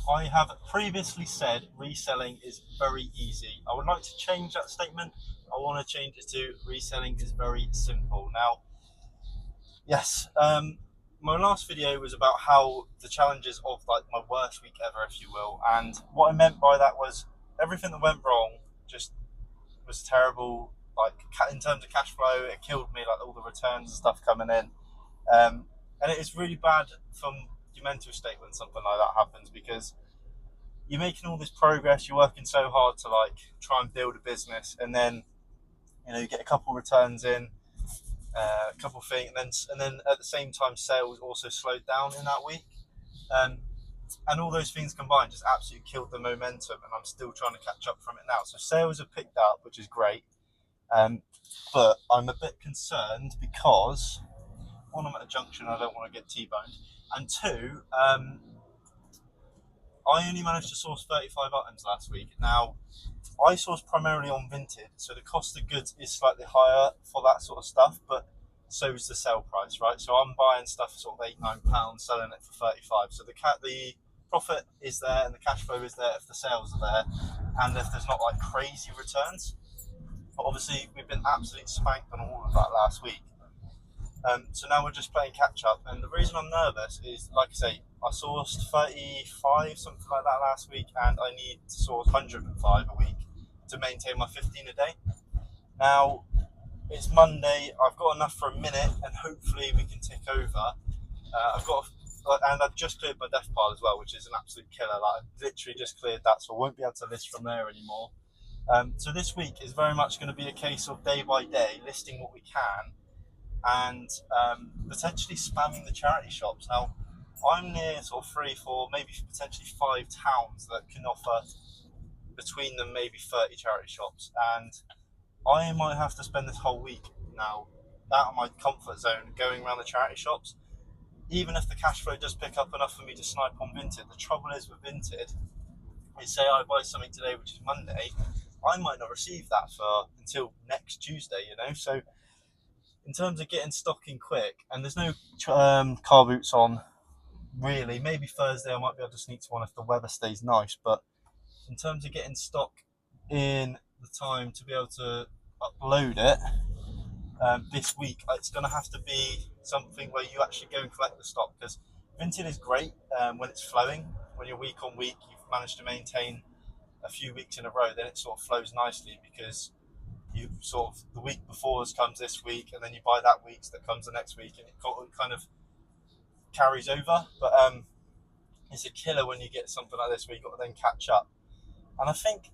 I have previously said reselling is very easy. I would like to change that statement. I want to change it to reselling is very simple. Now, yes, my last video was about how the challenges of like my worst week ever, if you will, and what I meant by that was everything that went wrong just was terrible. Like in terms of cash flow, it killed me. Like all the returns and stuff coming in, and it is really bad from your mental state when something like that happens because you're making all this progress, you're working so hard to like try and build a business, and then you get a couple returns in, a couple of things, and then at the same time sales also slowed down in that week, um, and all those things combined just absolutely killed the momentum, and I'm still trying to catch up from it now. So sales have picked up, which is great, um, but I'm a bit concerned because one, I'm at a junction, I don't want to get T-boned, and two, I only managed to source 35 items last week. Now, I source primarily on Vinted, so the cost of goods is slightly higher for that sort of stuff, but so is the sale price, right? So I'm buying stuff for sort of £8, £9, selling it for 35. So the profit is there and the cash flow is there if the sales are there, and if there's not like crazy returns. But obviously, we've been absolutely spanked on all of that last week. So now we're just playing catch up, and the reason I'm nervous is, like I say, I sourced 35, something like that last week, and I need to source 105 a week to maintain my 15 a day. Now, it's Monday, I've got enough for a minute, and hopefully we can tick over. I've just cleared my death pile as well, which is an absolute killer. Like, I've literally just cleared that, so I won't be able to list from there anymore. So this week is very much going to be a case of day by day listing what we can, and potentially spamming the charity shops. Now, I'm near sort of 3, 4, maybe potentially 5 towns that can offer between them maybe 30 charity shops, and I might have to spend this whole week now out of my comfort zone going around the charity shops. Even if the cash flow does pick up enough for me to snipe on Vinted, the trouble is with Vinted, is say I buy something today, which is Monday, I might not receive that for until next Tuesday, So in terms of getting stock in quick, and there's no car boots on really. Maybe Thursday I might be able to sneak to one if the weather stays nice, but in terms of getting stock in the time to be able to upload it this week, it's going to have to be something where you actually go and collect the stock, because Vinted is great when it's flowing. When you're week on week, you've managed to maintain a few weeks in a row, then it sort of flows nicely because you sort of the week before comes this week, and then you buy that week's that comes the next week, and it kind of carries over. But it's a killer when you get something like this where you've got to then catch up. And I think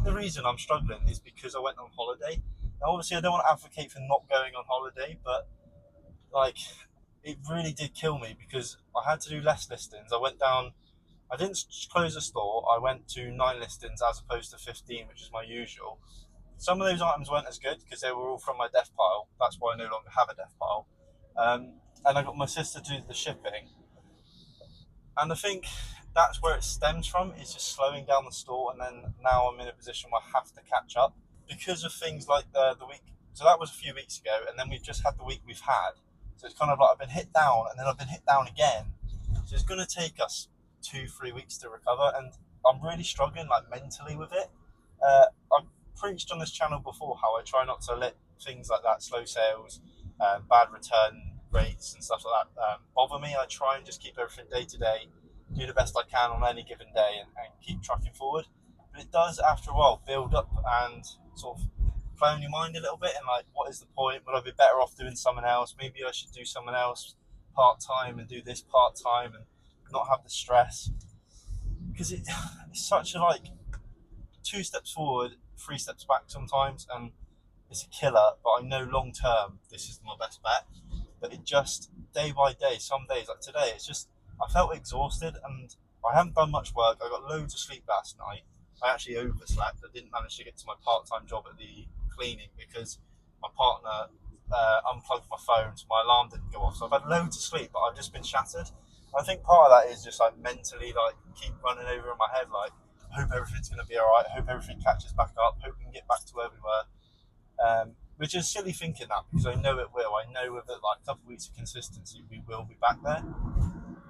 the reason I'm struggling is because I went on holiday. Now, obviously, I don't want to advocate for not going on holiday, but like it really did kill me because I had to do less listings. I didn't close the store. I went to 9 listings as opposed to 15, which is my usual. Some of those items weren't as good because they were all from my death pile. That's why I no longer have a death pile. And I got my sister to do the shipping. And I think that's where it stems from, is just slowing down the store. And then now I'm in a position where I have to catch up because of things like the week. So that was a few weeks ago. And then we've just had the week we've had. So it's kind of like I've been hit down and then I've been hit down again. So it's going to take us 2-3 weeks to recover. And I'm really struggling like mentally with it. I've preached on this channel before how I try not to let things like that, slow sales, bad return rates and stuff like that bother me. I try and just keep everything day to day, do the best I can on any given day, and keep tracking forward. But it does, after a while, build up and sort of play on your mind a little bit, and like, what is the point? Would I be better off doing something else? Maybe I should do something else part-time and do this part-time and not have the stress, because it's such a 2 steps forward, 3 steps back sometimes, and it's a killer. But I know long term this is my best bet. But it just, day by day, some days like today, it's just I felt exhausted and I haven't done much work. I got loads of sleep last night. I actually overslept. I didn't manage to get to my part-time job at the cleaning because my partner unplugged my phone, so my alarm didn't go off. So I've had loads of sleep, but I've just been shattered. I think part of that is just mentally keep running over in my head, I hope everything's going to be all right. I hope everything catches back up. Hope we can get back to where we were. Which is silly thinking that, because I know it will. I know with a couple of weeks of consistency we will be back there.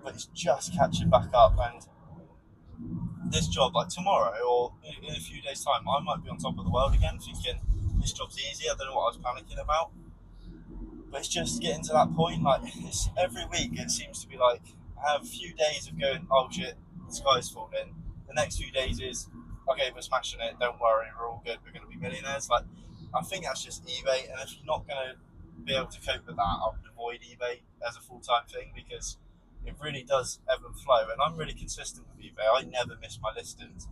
but it's just catching back up. And this job, like tomorrow or in a few days' time, I might be on top of the world again, thinking this job's easy. I don't know what I was panicking about. But it's just getting to that point. Like it's every week, it seems to be like I have a few days of going, oh shit, the sky's falling. The next few days is, okay, we're smashing it. Don't worry, we're all good. We're going to be millionaires. Like I think that's just eBay. And if you're not going to be able to cope with that, I would avoid eBay as a full-time thing because it really does ebb and flow. And I'm really consistent with eBay. I never miss my listings,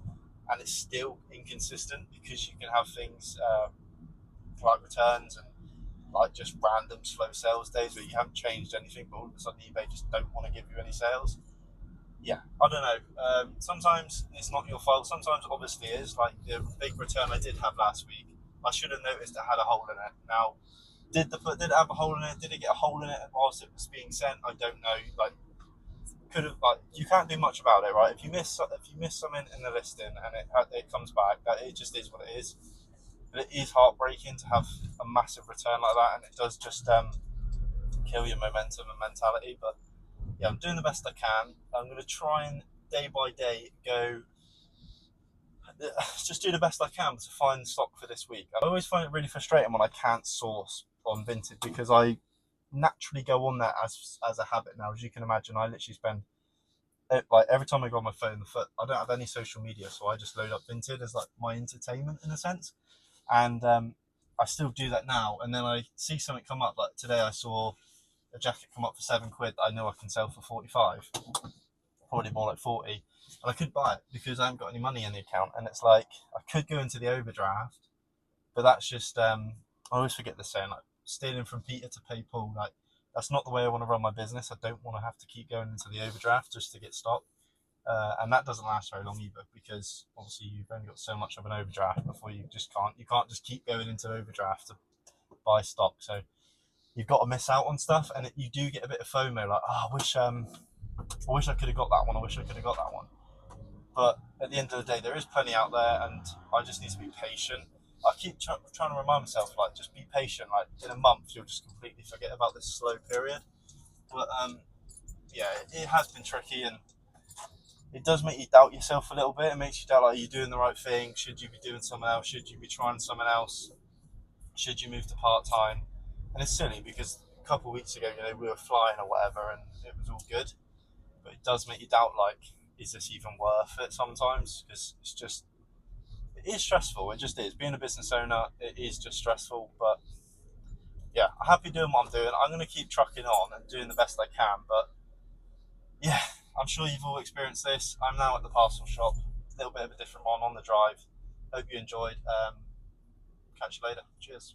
and it's still inconsistent because you can have things like returns and like just random slow sales days where you haven't changed anything, but all of a sudden eBay just don't want to give you any sales. Yeah, I don't know. Sometimes it's not your fault. Sometimes obviously it is. Like the big return I did have last week, I should have noticed it had a hole in it. Now, did it have a hole in it? Did it get a hole in it whilst it was being sent? I don't know. Like, could have like you can't do much about it, right? If you miss something in the listing and it comes back, that it just is what it is. But it is heartbreaking to have a massive return like that, and it does just kill your momentum and mentality. But yeah, I'm doing the best I can. I'm going to try and day by day go, just do the best I can to find stock for this week. I always find it really frustrating when I can't source on Vinted because I naturally go on that as a habit now. As you can imagine, I literally spend like every time I go on my phone, I don't have any social media, so I just load up Vinted as like my entertainment in a sense. And I still do that now. And then I see something come up. Like today, I saw a jacket come up for £7 that I know I can sell for 45, probably more like 40, and I couldn't buy it because I haven't got any money in the account. And it's like I could go into the overdraft, but that's just I always forget the saying, like stealing from Peter to pay Paul. Like that's not the way I want to run my business. I don't want to have to keep going into the overdraft just to get stock. And that doesn't last very long either because obviously you've only got so much of an overdraft before you can't just keep going into overdraft to buy stock. So you've got to miss out on stuff, and you do get a bit of FOMO, like I wish I could have got that one. I wish I could have got that one. But at the end of the day, there is plenty out there, and I just need to be patient. I keep trying to remind myself, like just be patient. Like in a month, you'll just completely forget about this slow period. But yeah, it has been tricky, and it does make you doubt yourself a little bit. It makes you doubt, like, are you doing the right thing? Should you be doing something else? Should you be trying something else? Should you move to part-time? And it's silly because a couple of weeks ago, we were flying or whatever and it was all good. But it does make you doubt, like, is this even worth it sometimes? Because it is stressful. It just is. Being a business owner, it is just stressful. But yeah, I'm happy doing what I'm doing. I'm going to keep trucking on and doing the best I can. But yeah, I'm sure you've all experienced this. I'm now at the parcel shop, a little bit of a different one on the drive. Hope you enjoyed. Catch you later. Cheers.